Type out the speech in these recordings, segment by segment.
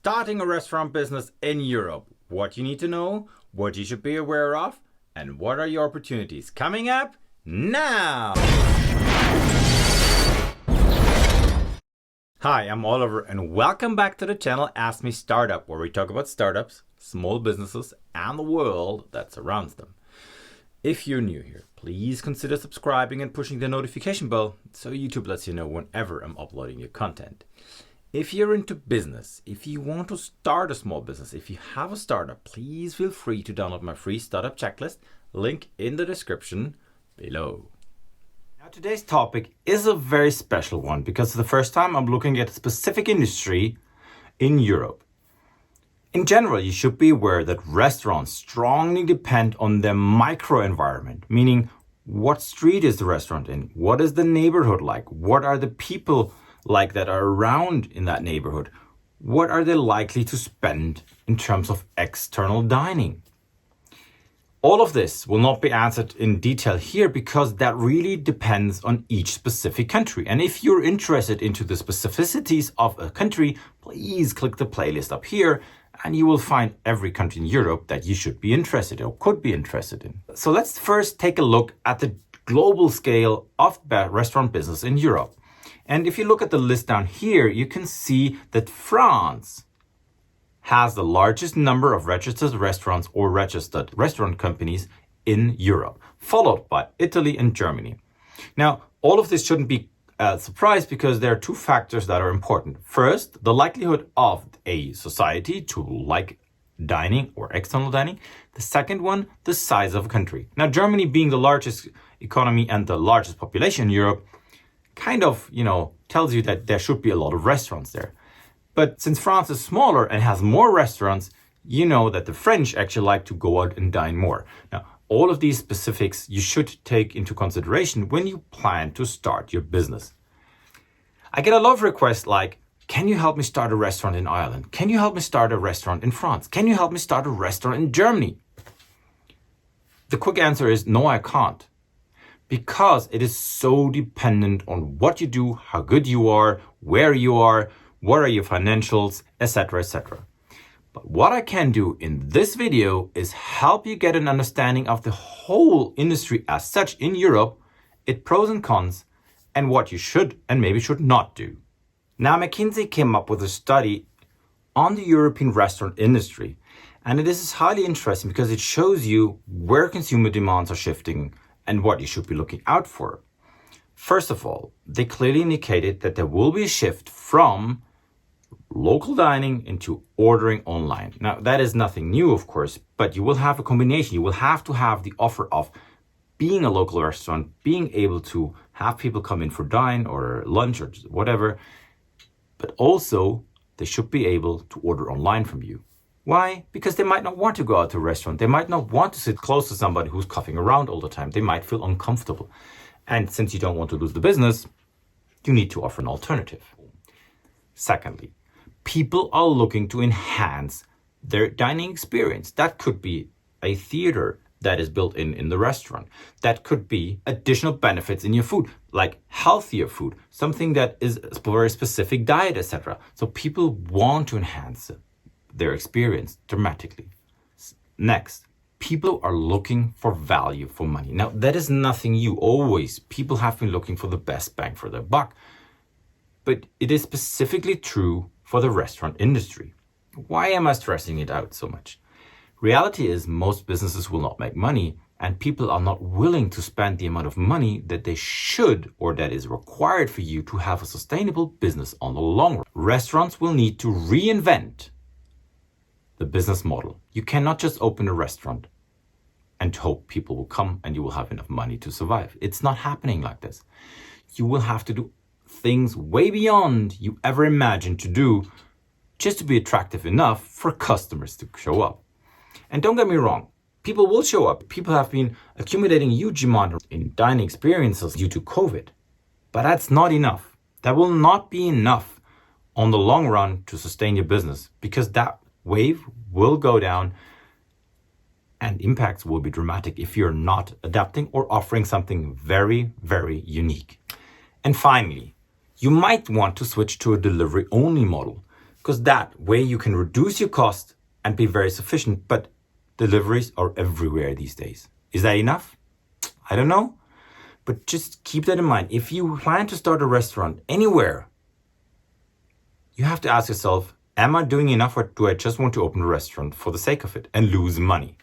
starting a restaurant business in Europe. What you need to know, what you should be aware of, and what are your opportunities coming up now. Hi, I'm Oliver and welcome back to the channel Ask Me Startup, where we talk about startups, small businesses, and the world that surrounds them. If you're new here, please consider subscribing and pushing the notification bell so YouTube lets you know whenever I'm uploading new content. If you're into business, if you want to start a small business, if you have a startup, please feel free to download my free startup checklist, link in the description below. Now today's topic is a very special one because it's the first time I'm looking at a specific industry in Europe. In general, you should be aware that restaurants strongly depend on their microenvironment, meaning what street is the restaurant in? What is the neighborhood like? What are the people like that are around in that neighborhood? What are they likely to spend in terms of external dining? All of this will not be answered in detail here because that really depends on each specific country. And if you're interested into the specificities of a country, please click the playlist up here and you will find every country in Europe that you should be interested in or could be interested in. So let's first take a look at the global scale of restaurant business in Europe. And if you look at the list down here, you can see that France has the largest number of registered restaurants or registered restaurant companies in Europe, followed by Italy and Germany. Now, all of this shouldn't be a surprise because there are two factors that are important. First, the likelihood of a society to like dining or external dining. The second one, the size of a country. Now, Germany being the largest economy and the largest population in Europe, kind of, tells you that there should be a lot of restaurants there. But since France is smaller and has more restaurants, you know that the French actually like to go out and dine more. Now, all of these specifics you should take into consideration when you plan to start your business. I get a lot of requests like, can you help me start a restaurant in Ireland? Can you help me start a restaurant in France? Can you help me start a restaurant in Germany? The quick answer is no, I can't. Because it is so dependent on what you do, how good you are, where you are, what are your financials, etc., etc. But what I can do in this video is help you get an understanding of the whole industry as such in Europe, its pros and cons, and what you should and maybe should not do. Now, McKinsey came up with a study on the European restaurant industry, and it is highly interesting because it shows you where consumer demands are shifting and what you should be looking out for. First of all, they clearly indicated that there will be a shift from local dining into ordering online. Now, that is nothing new, of course, but you will have a combination. You will have to have the offer of being a local restaurant, being able to have people come in for dine or lunch or whatever, but also they should be able to order online from you. Why? Because they might not want to go out to a restaurant. They might not want to sit close to somebody who's coughing around all the time. They might feel uncomfortable. And since you don't want to lose the business, you need to offer an alternative. Secondly, people are looking to enhance their dining experience. That could be a theater that is built in the restaurant. That could be additional benefits in your food, like healthier food, something that is for a specific diet, etc. So people want to enhance their experience dramatically. Next, people are looking for value for money. Now, that is nothing new. Always, people have been looking for the best bang for their buck. But it is specifically true for the restaurant industry. Why am I stressing it out so much? Reality is most businesses will not make money, and people are not willing to spend the amount of money that they should or that is required for you to have a sustainable business on the long run. Restaurants will need to reinvent the business model. You cannot just open a restaurant and hope people will come and you will have enough money to survive. It's not happening like this. You will have to do things way beyond you ever imagined to do just to be attractive enough for customers to show up. And don't get me wrong, people will show up. People have been accumulating huge amount in dining experiences due to COVID. But that's not enough. That will not be enough on the long run to sustain your business because that wave will go down and impacts will be dramatic if you're not adapting or offering something very, very unique. And finally, you might want to switch to a delivery-only model. Because that way you can reduce your cost and be very sufficient. But deliveries are everywhere these days. Is that enough? I don't know. But just keep that in mind. If you plan to start a restaurant anywhere, you have to ask yourself, am I doing enough, or do I just want to open a restaurant for the sake of it and lose money?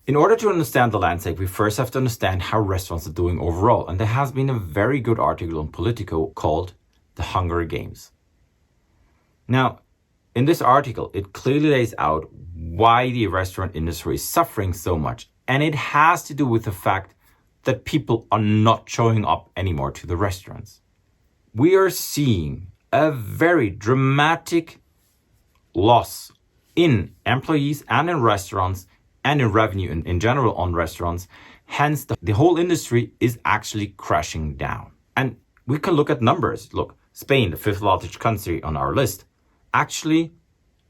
In order to understand the landscape, we first have to understand how restaurants are doing overall. And there has been a very good article on Politico called The Hunger Games. Now, in this article, it clearly lays out why the restaurant industry is suffering so much. And it has to do with the fact that people are not showing up anymore to the restaurants. We are seeing a very dramatic loss in employees and in restaurants and in revenue in general on restaurants. Hence, the whole industry is actually crashing down. And we can look at numbers. Look, Spain, the fifth largest country on our list, actually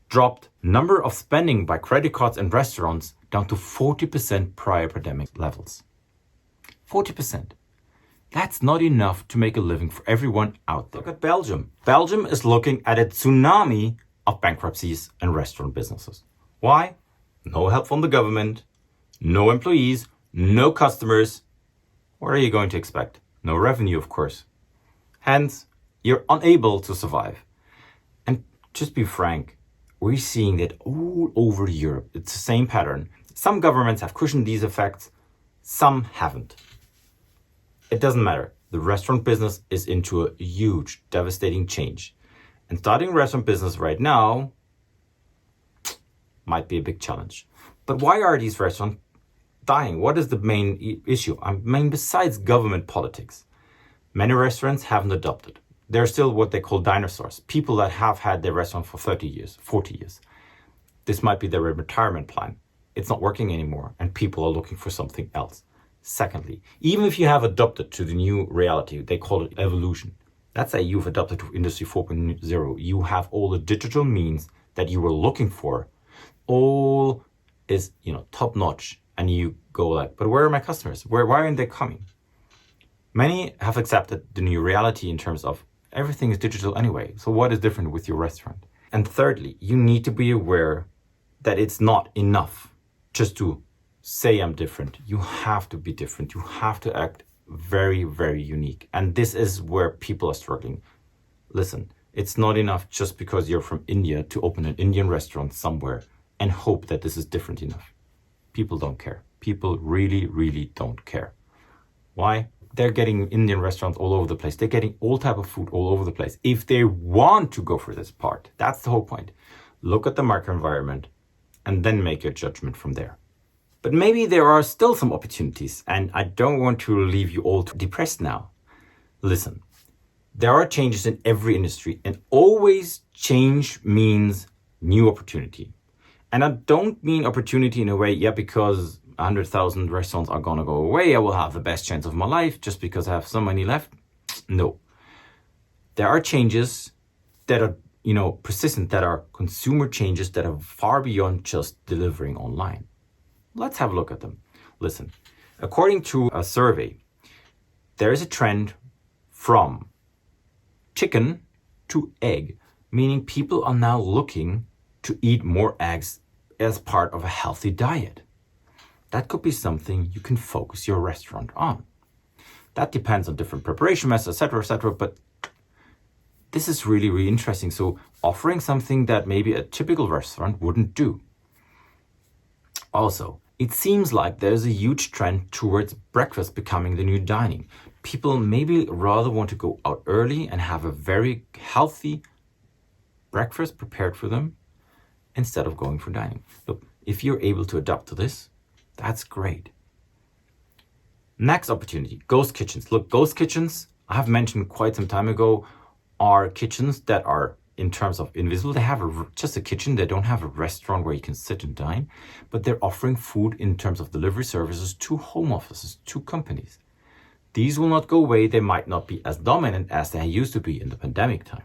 dropped number of spending by credit cards and restaurants down to 40% prior pandemic levels. 40%. That's not enough to make a living for everyone out there. Look at Belgium. Belgium is looking at a tsunami of bankruptcies and restaurant businesses. Why? No help from the government, no employees, no customers. What are you going to expect? No revenue, of course. Hence, you're unable to survive. And just be frank, we're seeing that all over Europe. It's the same pattern. Some governments have cushioned these effects, some haven't. It doesn't matter. The restaurant business is into a huge, devastating change. And starting a restaurant business right now might be a big challenge. But why are these restaurants dying? What is the main issue? Besides government politics, many restaurants haven't adopted. They're still what they call dinosaurs, people that have had their restaurant for 30 years, 40 years. This might be their retirement plan. It's not working anymore, and people are looking for something else. Secondly, even if you have adopted to the new reality, they call it evolution. Let's say you've adopted to Industry 4.0. You have all the digital means that you were looking for. All is, top notch. And you go like, but where are my customers? Why aren't they coming? Many have accepted the new reality in terms of everything is digital anyway. So what is different with your restaurant? And thirdly, you need to be aware that it's not enough just to say I'm different. You have to be different. You have to act very, very unique. And this is where people are struggling. Listen, it's not enough just because you're from India to open an Indian restaurant somewhere and hope that this is different enough. People don't care. People really, really don't care. Why? They're getting Indian restaurants all over the place. They're getting all type of food all over the place. If they want to go for this part, that's the whole point. Look at the market environment and then make your judgment from there. But maybe there are still some opportunities, and I don't want to leave you all too depressed now. Listen, there are changes in every industry, and always change means new opportunity. And I don't mean opportunity in a way, because 100,000 restaurants are going to go away, I will have the best chance of my life just because I have so many left. No. There are changes that are, persistent, that are consumer changes that are far beyond just delivering online. Let's have a look at them. Listen, according to a survey, there is a trend from chicken to egg, meaning people are now looking to eat more eggs as part of a healthy diet. That could be something you can focus your restaurant on. That depends on different preparation methods, etc., but this is really, really interesting. So offering something that maybe a typical restaurant wouldn't do. Also, it seems like there's a huge trend towards breakfast becoming the new dining. People maybe rather want to go out early and have a very healthy breakfast prepared for them instead of going for dining. Look, if you're able to adapt to this, that's great. Next opportunity, ghost kitchens. Look, ghost kitchens, I have mentioned quite some time ago, are kitchens that are, in terms of invisible, they have just a kitchen. They don't have a restaurant where you can sit and dine, but they're offering food in terms of delivery services to home offices, to companies. These will not go away. They might not be as dominant as they used to be in the pandemic time.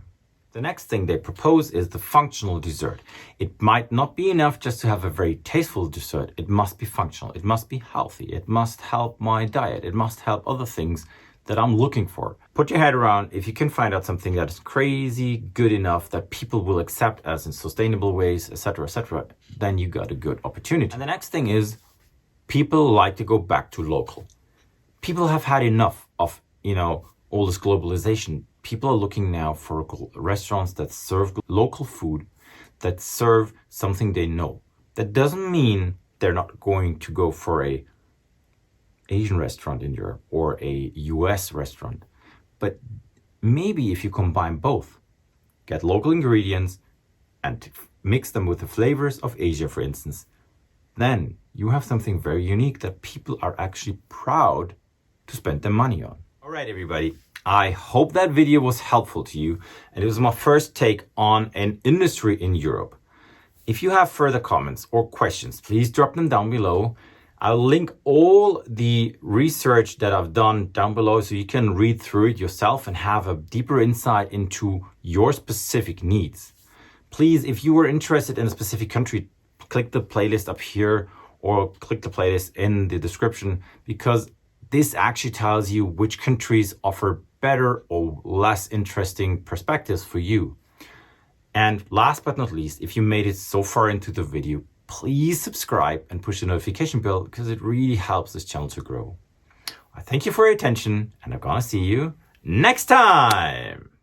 The next thing they propose is the functional dessert. It might not be enough just to have a very tasteful dessert. It must be functional. It must be healthy. It must help my diet. It must help other things that I'm looking for. put your head around. If you can find out something that is crazy good enough that people will accept as in sustainable ways, etc., then you got a good opportunity. And the next thing is, people like to go back to local. People have had enough of, all this globalization. People are looking now for restaurants that serve local food, that serve something they know. That doesn't mean they're not going to go for a Asian restaurant in Europe or a US restaurant. But maybe if you combine both, get local ingredients and mix them with the flavors of Asia, for instance, then you have something very unique that people are actually proud to spend their money on. All right, everybody. I hope that video was helpful to you, and it was my first take on an industry in Europe. If you have further comments or questions, please drop them down below. I'll link all the research that I've done down below so you can read through it yourself and have a deeper insight into your specific needs. Please, if you are interested in a specific country, click the playlist up here or click the playlist in the description, because this actually tells you which countries offer better or less interesting perspectives for you. And last but not least, if you made it so far into the video, please subscribe and push the notification bell, because it really helps this channel to grow. I thank you for your attention, and I'm gonna see you next time.